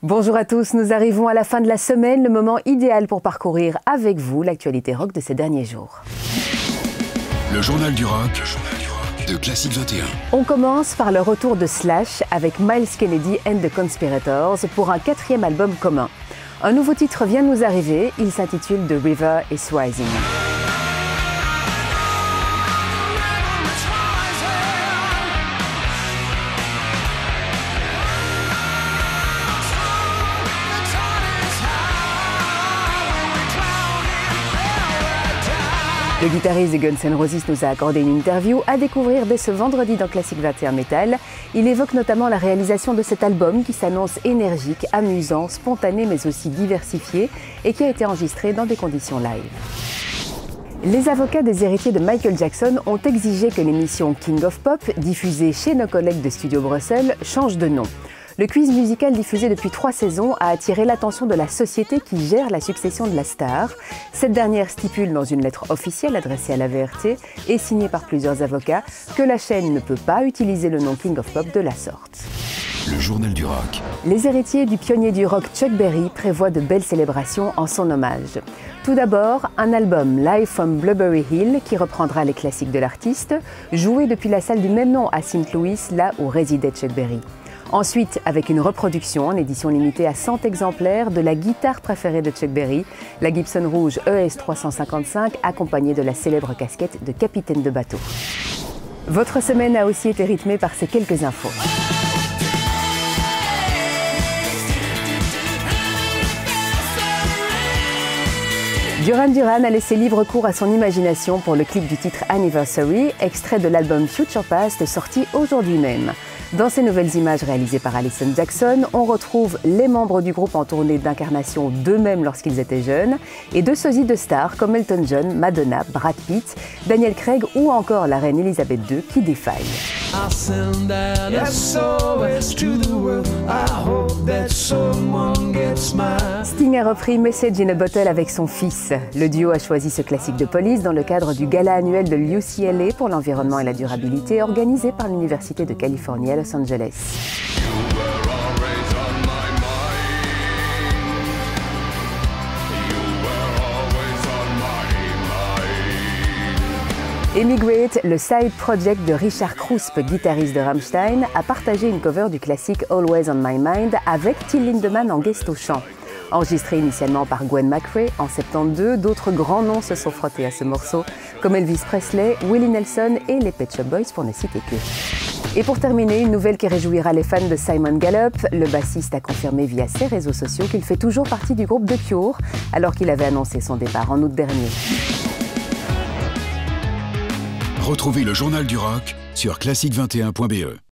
Bonjour à tous, nous arrivons à la fin de la semaine, le moment idéal pour parcourir avec vous l'actualité rock de ces derniers jours. Le journal du rock de Classic 21. On commence par le retour de Slash avec Myles Kennedy and the Conspirators pour un 4e album commun. Un nouveau titre vient de nous arriver, il s'intitule The River is Rising. Le guitariste de Guns N' Roses nous a accordé une interview à découvrir dès ce vendredi dans Classic 21 Metal. Il évoque notamment la réalisation de cet album qui s'annonce énergique, amusant, spontané mais aussi diversifié et qui a été enregistré dans des conditions live. Les avocats des héritiers de Michael Jackson ont exigé que l'émission King of Pop, diffusée chez nos collègues de Studio Bruxelles, change de nom. Le quiz musical diffusé depuis 3 saisons a attiré l'attention de la société qui gère la succession de la star. Cette dernière stipule dans une lettre officielle adressée à la VRT et signée par plusieurs avocats que la chaîne ne peut pas utiliser le nom King of Pop de la sorte. Le journal du rock. Les héritiers du pionnier du rock Chuck Berry prévoient de belles célébrations en son hommage. Tout d'abord, un album Live from Blueberry Hill qui reprendra les classiques de l'artiste, joué depuis la salle du même nom à St. Louis, là où résidait Chuck Berry. Ensuite, avec une reproduction en édition limitée à 100 exemplaires de la guitare préférée de Chuck Berry, la Gibson Rouge ES 355, accompagnée de la célèbre casquette de capitaine de bateau. Votre semaine a aussi été rythmée par ces quelques infos. Duran Duran a laissé libre cours à son imagination pour le clip du titre Anniversary, extrait de l'album Future Past sorti aujourd'hui même. Dans ces nouvelles images réalisées par Alison Jackson, on retrouve les membres du groupe en tournée d'incarnation d'eux-mêmes lorsqu'ils étaient jeunes et de sosies de stars comme Elton John, Madonna, Brad Pitt, Daniel Craig ou encore la reine Elisabeth II qui défaille. Sting a repris Message in a Bottle avec son fils. Le duo a choisi ce classique de Police dans le cadre du gala annuel de l'UCLA pour l'environnement et la durabilité organisé par l'Université de Californie à Los Angeles. Emigrate, le side project de Richard Kruspe, guitariste de Rammstein, a partagé une cover du classique Always on My Mind avec Till Lindemann en guest au chant. Enregistré initialement par Gwen McRae en 1972, d'autres grands noms se sont frottés à ce morceau, comme Elvis Presley, Willie Nelson et les Pet Shop Boys pour ne citer que. Et pour terminer, une nouvelle qui réjouira les fans de Simon Gallup. Le bassiste a confirmé via ses réseaux sociaux qu'il fait toujours partie du groupe The Cure, alors qu'il avait annoncé son départ en août dernier. Retrouvez le journal du rock sur classic21.be.